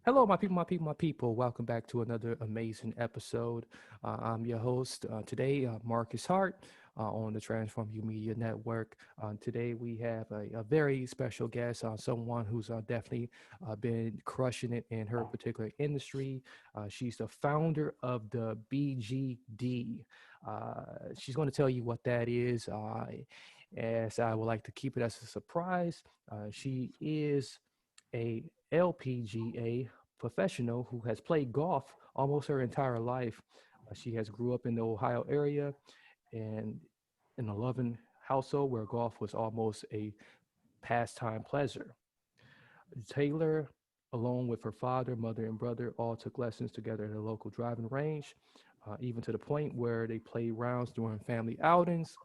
Hello, my people, my people, my people. Welcome back to another amazing episode. I'm your host today, Marcus Hart, on the Transform You Media Network. Today, we have a very special guest, someone who's definitely been crushing it in her particular industry. She's the founder of the BGD. She's going to tell you what that is, as I would like to keep it as a surprise. She is a LPGA professional who has played golf almost her entire life. She has grew up in the Ohio area and in a loving household where golf was almost a pastime pleasure. Taylor, along with her father, mother, and brother, all took lessons together at a local driving range, even to the point where they played rounds during family outings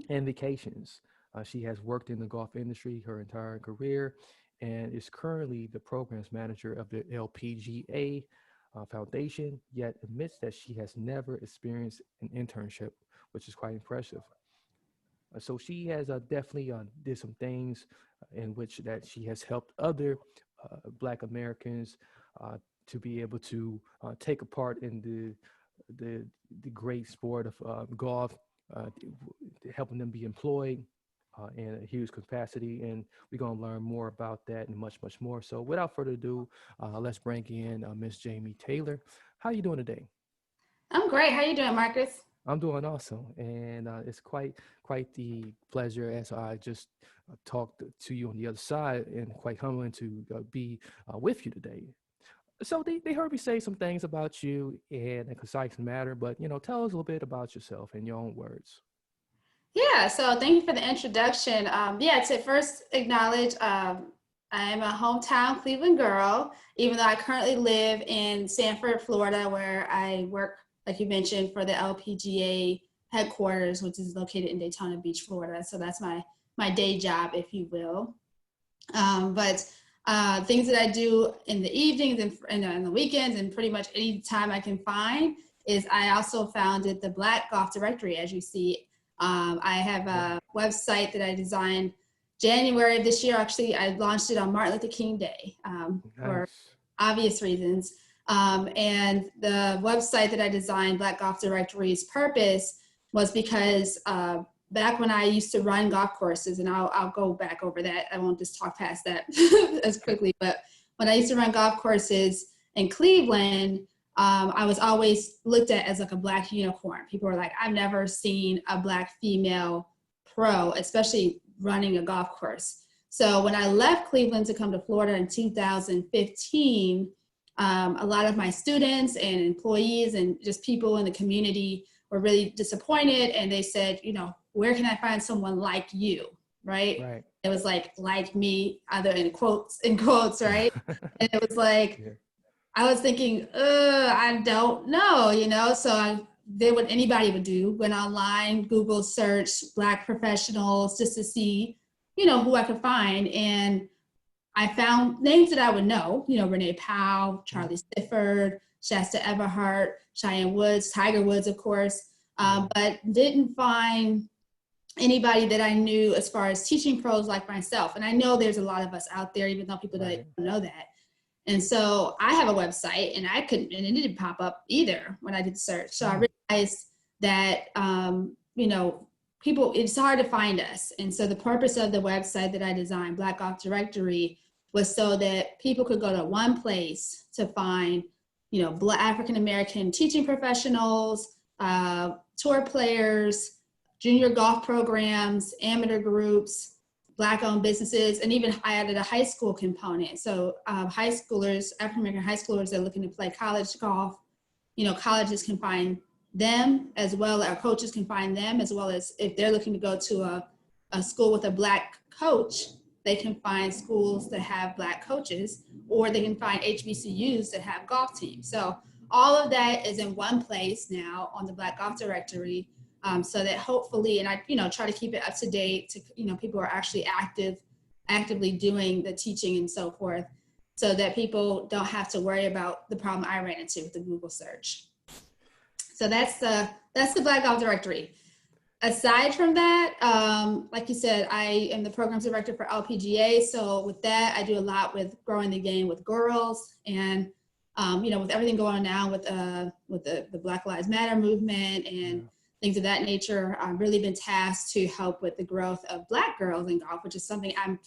and vacations. She has worked in the golf industry her entire career and is currently the programs manager of the LPGA Foundation, yet admits that she has never experienced an internship, which is quite impressive. So she has definitely did some things in which that she has helped other Black Americans uh, to be able to take a part in the the great sport of golf, helping them be employed in a huge capacity. And we're going to learn more about that and much, much more. So without further ado, let's bring in Miss Jamie Taylor. How you doing today? I'm great. How you doing, Marcus? I'm doing awesome, and it's quite the pleasure as I just talked to you on the other side, and quite humbling to be with you today. So they heard me say some things about you in a concise manner, but tell us a little bit about yourself in your own words. Yeah, so thank you for the introduction. Yeah, to first acknowledge, I am a hometown Cleveland girl, even though I currently live in Sanford, Florida, where I work, like you mentioned, for the LPGA headquarters, which is located in Daytona Beach, Florida. So that's my day job, if you will. But things that I do in the evenings and the weekends and pretty much any time I can find is I also founded the Black Golf Directory, as you see. I have Yeah, a website that I designed January of this year. Actually, I launched it on Martin Luther King Day for nice. obvious reasons. And the website that I designed, Black Golf Directory's purpose was because back when I used to run golf courses, and I'll go back over that. I won't just talk past that as Okay. quickly, but when I used to run golf courses in Cleveland, I was always looked at as like a Black unicorn. People were like, I've never seen a Black female pro, especially running a golf course. So when I left Cleveland to come to Florida in 2015, a lot of my students and employees and just people in the community were really disappointed, and they said, where can I find someone like you, right? Right. It was like me, either in quotes, right? And it was like, Yeah. I was thinking, I don't know, so I did what anybody would do, went online, Google search Black professionals just to see, who I could find. And I found names that I would know, Renee Powell, Mhm. Charlie Sifford, Shasta Everhart, Cheyenne Woods, Tiger Woods, of course, Yeah. but didn't find anybody that I knew as far as teaching pros like myself. And I know there's a lot of us out there, even though people don't Right. know that. And so I have a website, and I couldn't, and it didn't pop up either when I did the search. So I Mm. realized that, people, it's hard to find us. And so the purpose of the website that I designed, Black Golf Directory, was so that people could go to one place to find, Black African American teaching professionals, tour players, junior golf programs, amateur groups, Black-owned businesses, and even I added a high school component. So high schoolers, African-American high schoolers that are looking to play college golf, colleges can find them as well, our coaches can find them, as well as if they're looking to go to a school with a Black coach, they can find schools that have Black coaches, or they can find HBCUs that have golf teams. So all of that is in one place now on the Black Golf Directory, so that hopefully, and I, try to keep it up to date to, people are actually actively doing the teaching and so forth, so that people don't have to worry about the problem I ran into with the Google search. So that's the Black Golf Directory. aside from that, like you said, I am the programs director for LPGA. So with that, I do a lot with growing the game with girls, and with everything going on now with the Black Lives Matter movement and things of that nature. I've really been tasked to help with the growth of Black girls in golf, which is something I'm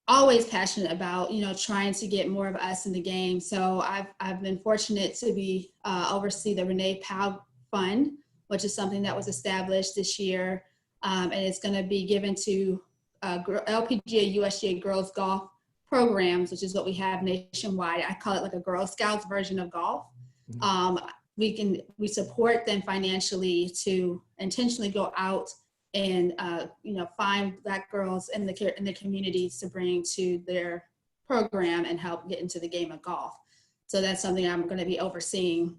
always passionate about, trying to get more of us in the game. So I've been fortunate to be oversee the Renee Powell Fund, which is something that was established this year. And it's going to be given to LPGA, USGA girls golf programs, which is what we have nationwide. I call it like a Girl Scouts version of golf. We support them financially to intentionally go out and find Black girls in the communities to bring to their program and help get into the game of golf. So that's something I'm going to be overseeing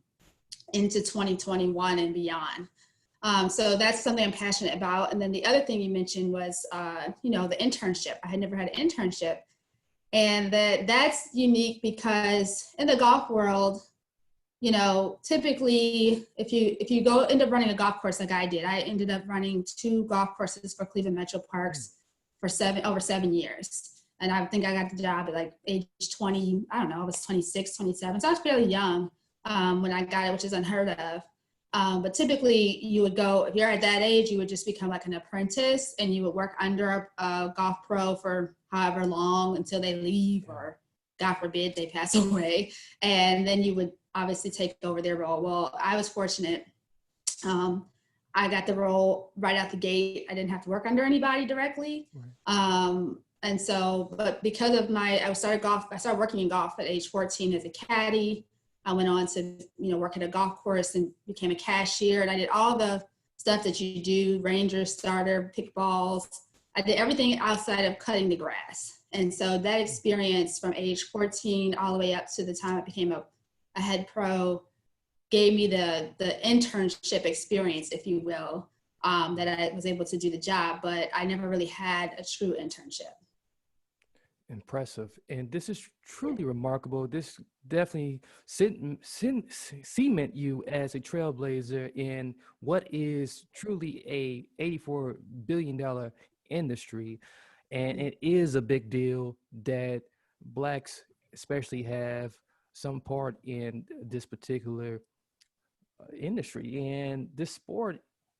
into 2021 and beyond. So that's something I'm passionate about. And then the other thing you mentioned was, the internship. I had never had an internship, and that's unique because in the golf world, typically if you end up running a golf course like I did, I ended up running 2 golf courses for Cleveland Metro Parks for over 7 years. And I think I got the job at like age 20, I don't know, I was 26, 27. So I was fairly young when I got it, which is unheard of. But typically you would go, if you're at that age, you would just become like an apprentice and you would work under a golf pro for however long until they leave or God forbid they pass away. And then you would obviously take over their role. Well, I was fortunate. I got the role right out the gate. I didn't have to work under anybody directly. And so, but because of I started working in golf at age 14 as a caddy. I went on to, work at a golf course and became a cashier. And I did all the stuff that you do, ranger, starter, pick balls. I did everything outside of cutting the grass. And so that experience from age 14 all the way up to the time I became a head pro gave me the internship experience, if you will, that I was able to do the job, but I never really had a true internship. Impressive. And this is truly remarkable. This definitely cement you as a trailblazer in what is truly a $84 billion industry. And it is a big deal that Blacks especially have some part in this particular industry. And this sport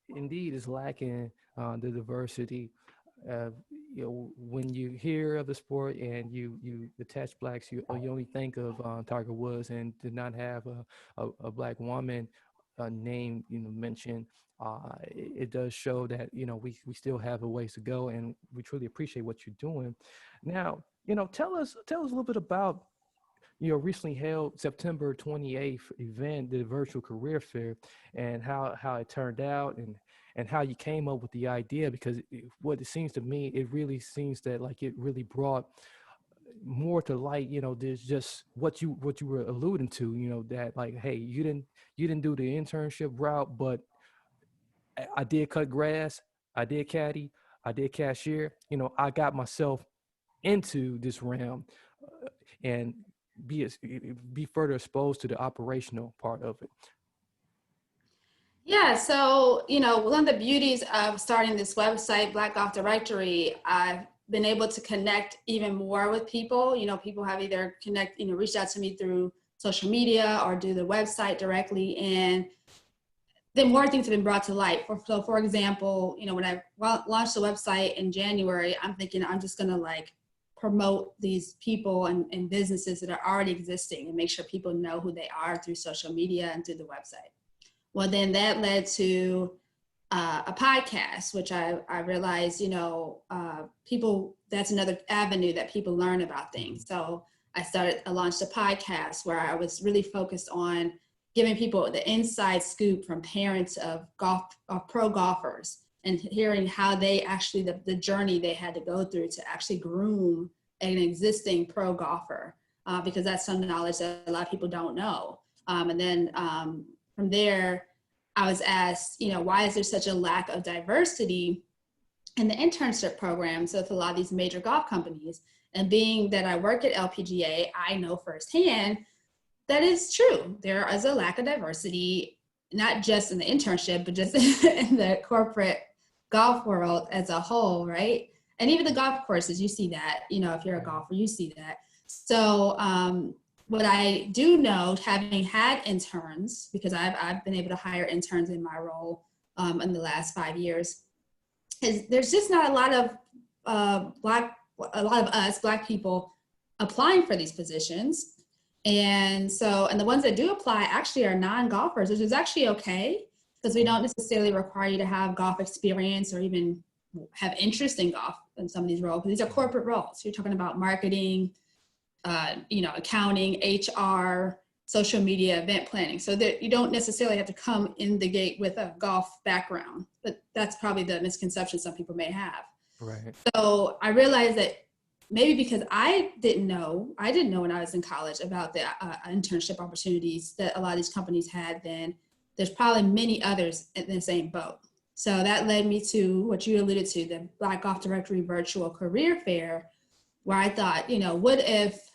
indeed is lacking the diversity. When you hear of the sport and you attach Blacks, you only think of Tiger Woods, and did not have a Black woman name mentioned. It does show that we still have a ways to go, and we truly appreciate what you're doing. Now, tell us a little bit about recently held September 28th event, the virtual career fair, and how it turned out, and how you came up with the idea, because what it seems to me, it really seems that like it really brought more to light. There's just what you were alluding to, that like, hey, you didn't do the internship route, but I did cut grass, I did caddy, I did cashier. I got myself into this realm, and be further exposed to the operational part of it. Yeah, so, one of the beauties of starting this website, Black Golf Directory, I've been able to connect even more with people. People have either reached out to me through social media or do the website directly, and then more things have been brought to light. So for example, when I launched the website in January, I'm thinking I'm just going to promote these people and businesses that are already existing and make sure people know who they are through social media and through the website. Well, then that led to a podcast, which I realized, people, that's another avenue that people learn about things. So I launched a podcast where I was really focused on giving people the inside scoop from parents of pro golfers, and hearing how they actually, the journey they had to go through to actually groom an existing pro golfer, because that's some knowledge that a lot of people don't know. And then from there, I was asked, why is there such a lack of diversity in the internship program? So it's a lot of these major golf companies. And being that I work at LPGA, I know firsthand that is true. There is a lack of diversity not just in the internship, but just in the corporate golf world as a whole, right? And even the golf courses, you see that, if you're a golfer, you see that. So what I do know, having had interns, because I've been able to hire interns in my role in the last 5 years, is there's just not a lot of Black people applying for these positions. And the ones that do apply actually are non-golfers, which is actually okay, because we don't necessarily require you to have golf experience or even have interest in golf in some of these roles, because these are corporate roles. You're talking about marketing, accounting, HR, social media, event planning. So that you don't necessarily have to come in the gate with a golf background, but that's probably the misconception some people may have. Right. So I realized that maybe because I didn't know when I was in college about the internship opportunities that a lot of these companies had then, there's probably many others in the same boat. So that led me to what you alluded to, the Black Golf Directory Virtual Career Fair, where I thought, what if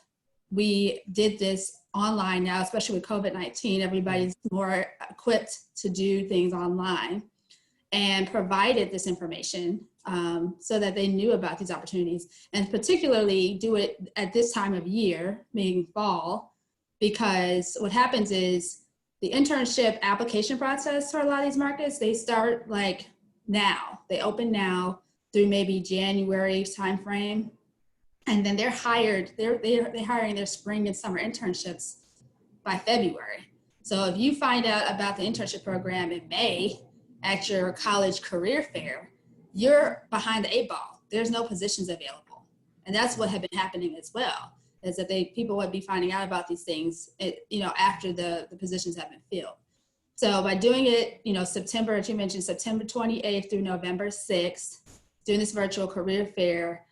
we did this online now, especially with COVID-19, everybody's more equipped to do things online, and provided this information so that they knew about these opportunities, and particularly do it at this time of year, meaning fall, because what happens is the internship application process for a lot of these markets, they start like now, they open now through maybe January timeframe. And then they're hiring their spring and summer internships by February. So if you find out about the internship program in May at your college career fair, you're behind the 8 ball. There's no positions available. And that's what had been happening as well, is that people would be finding out about these things, after the positions have been filled. So by doing it, September 28th through November 6th, doing this virtual career fair,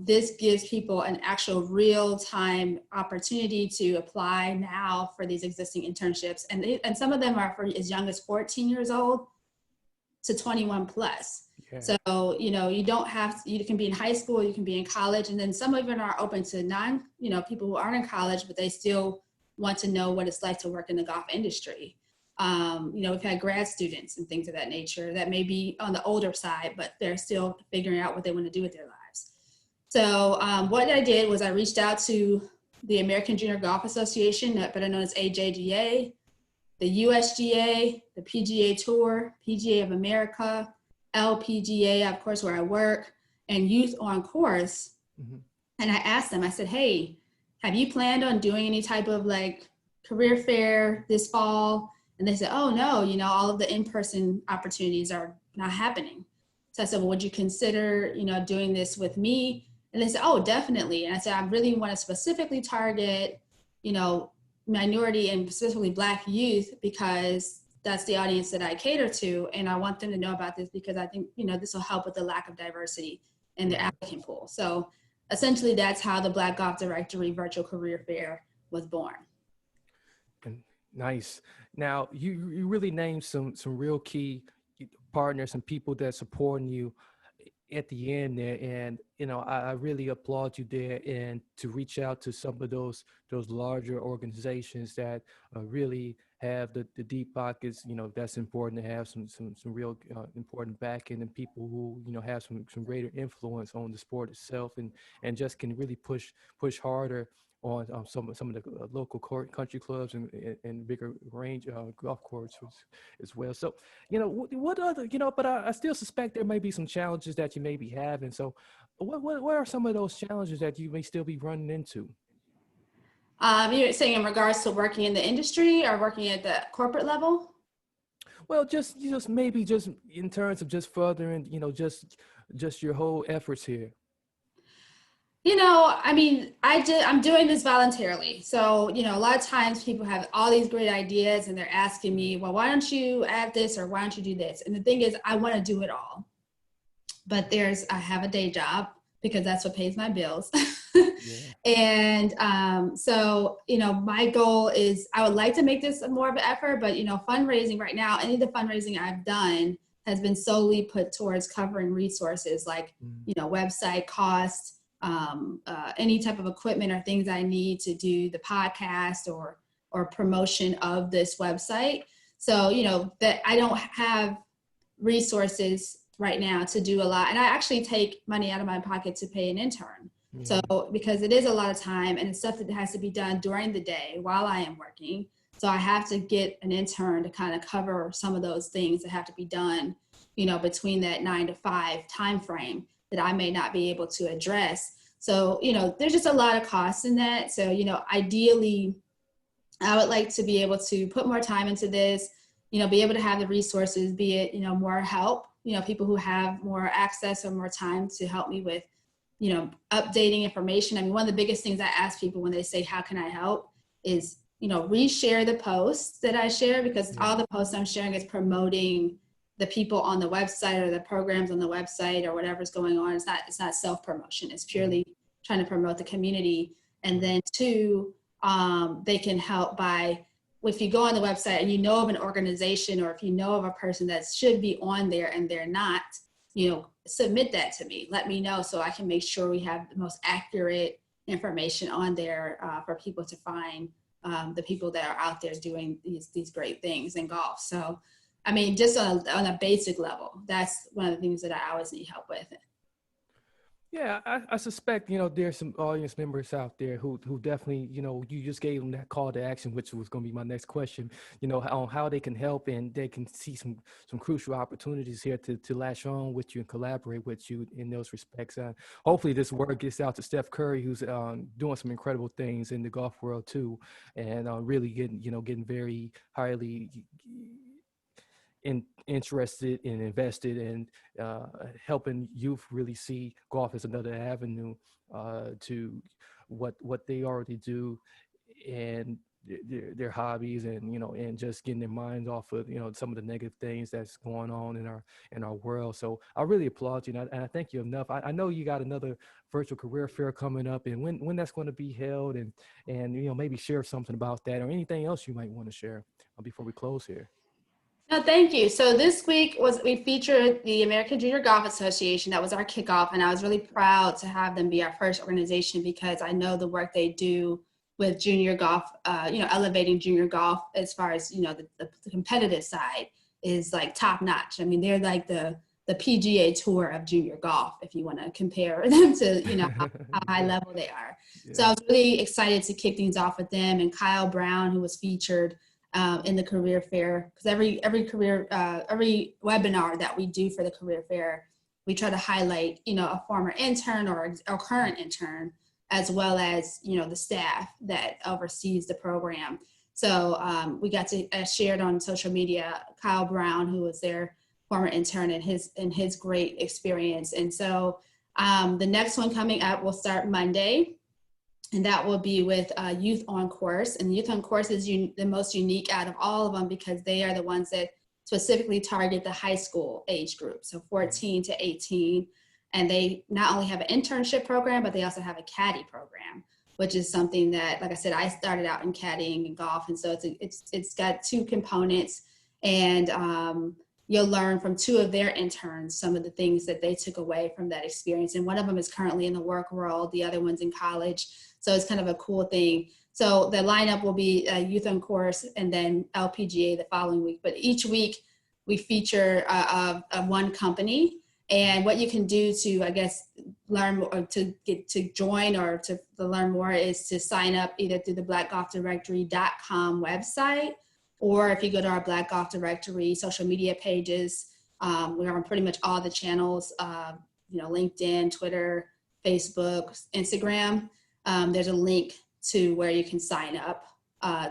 this gives people an actual real-time opportunity to apply now for these existing internships. And some of them are for as young as 14 years old to 21 plus. Yeah. So, you don't have to, you can be in high school, you can be in college, and then some of them are open to people who aren't in college, but they still want to know what it's like to work in the golf industry. We've had grad students and things of that nature that may be on the older side, but they're still figuring out what they want to do with their lives. So what I did was I reached out to the American Junior Golf Association, better known as AJGA, the USGA, the PGA Tour, PGA of America, LPGA, of course, where I work, and Youth on Course. Mm-hmm. And I asked them, I said, hey, have you planned on doing any type of career fair this fall? And they said, oh no, all of the in-person opportunities are not happening. So I said, well, would you consider, doing this with me? And they said, oh, definitely. And I said, I really want to specifically target, minority and specifically Black youth, because that's the audience that I cater to. And I want them to know about this because I think, this will help with the lack of diversity in the applicant pool. So essentially that's how the Black Golf Directory Virtual Career Fair was born. Nice. Now you really named some real key partners and people that supporting you at the end there, and I really applaud you there, and to reach out to some of those larger organizations that really have the deep pockets. That's important to have some real important backing, and people who have some greater influence on the sport itself, and just can really push harder on some of the local country clubs and bigger range golf courses as well. So, what other, but I still suspect there may be some challenges that you may be having. So what are some of those challenges that you may still be running into? You're saying in regards to working in the industry or working at the corporate level? Well, just maybe just in terms of just furthering, just your whole efforts here. I'm doing this voluntarily. So, a lot of times people have all these great ideas and they're asking me, well, why don't you add this or why don't you do this? And the thing is, I want to do it all. But I have a day job because that's what pays my bills. Yeah. And so, my goal is I would like to make this more of an effort, but, fundraising right now, any of the fundraising I've done has been solely put towards covering resources like, website costs, any type of equipment or things I need to do the podcast or promotion of this website. So, that I don't have resources right now to do a lot. And I actually take money out of my pocket to pay an intern. So, Yeah. because it is a lot of time and it's stuff that has to be done during the day while I am working. So I have to get an intern to kind of cover some of those things that have to be done, between that 9 to 5 time frame that I may not be able to address. So, there's just a lot of costs in that. So, ideally, I would like to be able to put more time into this, be able to have the resources, be it, more help, people who have more access or more time to help me with, updating information. I mean, one of the biggest things I ask people when they say, how can I help, is, reshare the posts that I share, because Yeah. all the posts I'm sharing is promoting the people on the website or the programs on the website or whatever's going on. It's not self-promotion. It's Mhm. purely trying to promote the community. And Right. then two, they can help by, if you go on the website and you know of an organization, or if you know of a person that should be on there and they're not, submit that to me. Let me know so I can make sure we have the most accurate information on there, for people to find, the people that are out there doing these great things in golf. So, I mean, just on a basic level, that's one of the things that I always need help with. Yeah, I suspect, there's some audience members out there who definitely, you just gave them that call to action, which was going to be my next question, on how they can help, and they can see some crucial opportunities here to latch on with you and collaborate with you in those respects. Hopefully this word gets out to Steph Curry, who's doing some incredible things in the golf world too, and really getting very highly interested and invested in helping youth really see golf as another avenue to what they already do, and their hobbies, and and just getting their minds off of some of the negative things that's going on in our world. So I really applaud you, and I thank you enough. I know you got another virtual career fair coming up, and when that's going to be held, and maybe share something about that or anything else you might want to share before we close here. No, thank you. So this week we featured the American Junior Golf Association. That was our kickoff, and I was really proud to have them be our first organization, because I know the work they do with junior golf, elevating junior golf as far as the competitive side is like top notch. I mean, they're like the PGA Tour of junior golf, if you want to compare them to how high Yeah, level they are. So I yeah. was really excited to kick things off with them, and Kyle Brown, who was featured in the career fair, because every webinar that we do for the career fair, we try to highlight a former intern or a current intern, as well as the staff that oversees the program. So we got to shared on social media Kyle Brown, who was their former intern, and his great experience. And so the next one coming up will start Monday, and that will be with Youth on Course. And Youth on Course is the most unique out of all of them, because they are the ones that specifically target the high school age group, so 14 to 18. And they not only have an internship program, but they also have a caddy program, which is something that, like I said, I started out in caddying and golf, and so it's got two components. And you'll learn from two of their interns some of the things that they took away from that experience. And one of them is currently in the work world, the other one's in college. So it's kind of a cool thing. So the lineup will be Youth on Course and then LPGA the following week. But each week we feature one company, and what you can do to, I guess, learn or to get to join or to learn more is to sign up either through the blackgolfdirectory.com website, or if you go to our Black Golf Directory social media pages. We're on pretty much all the channels, LinkedIn, Twitter, Facebook, Instagram. There's a link to where you can sign up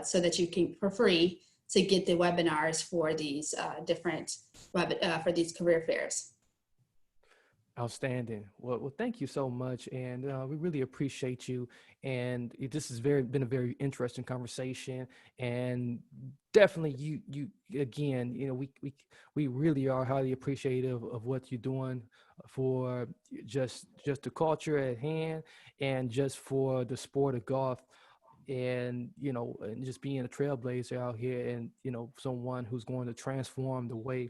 so that you can, for free, to get the webinars for these for these career fairs. Outstanding. Well, thank you so much, and we really appreciate you. And this has been a very interesting conversation, and definitely you again. We really are highly appreciative of what you're doing for just the culture at hand, and just for the sport of golf, and and just being a trailblazer out here, and someone who's going to transform the way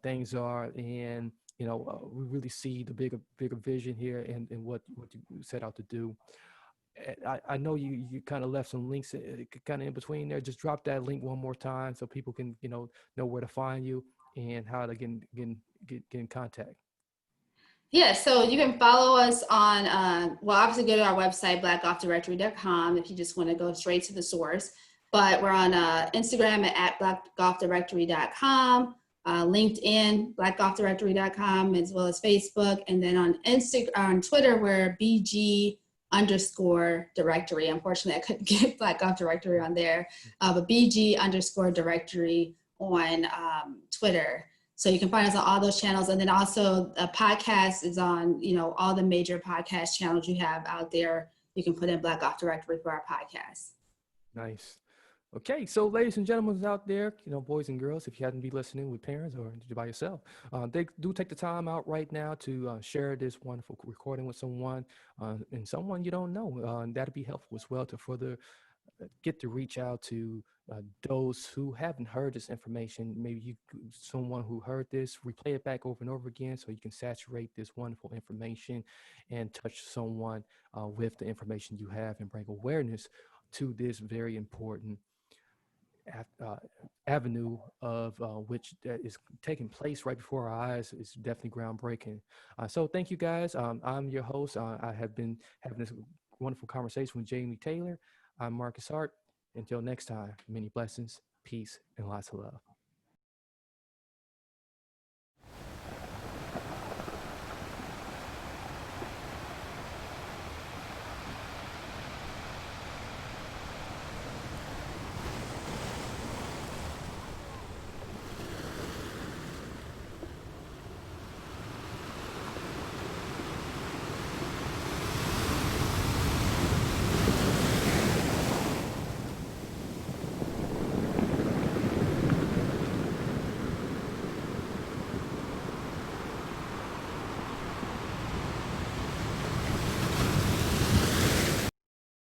things are. And we really see the bigger vision here, and what you set out to do. I know you kind of left some links kind of in between there. Just drop that link one more time so people can know where to find you and how to get in contact. Yeah, so you can follow us on, well, obviously go to our website, blackgolfdirectory.com, if you just want to go straight to the source. But we're on Instagram at blackgolfdirectory.com, LinkedIn, blackgolfdirectory.com, as well as Facebook. And then on Twitter, we're BG underscore directory. Unfortunately, I couldn't get Black Golf Directory on there, but BG underscore directory on Twitter. So you can find us on all those channels. And then also a podcast is on, all the major podcast channels you have out there. You can put in Black Golf Directory for our podcast. Nice. Okay, so ladies and gentlemen out there, boys and girls, if you happen to be listening with parents or by yourself, they do take the time out right now to share this wonderful recording with someone and someone you don't know. That'd be helpful as well to further get to reach out to those who haven't heard this information. Maybe someone who heard this, replay it back over and over again so you can saturate this wonderful information and touch someone with the information you have and bring awareness to this very important uh, avenue of which that is taking place right before our eyes is definitely groundbreaking. So thank you guys. I'm your host. I have been having this wonderful conversation with Jamie Taylor. I'm Marcus Hart. Until next time, many blessings, peace, and lots of love.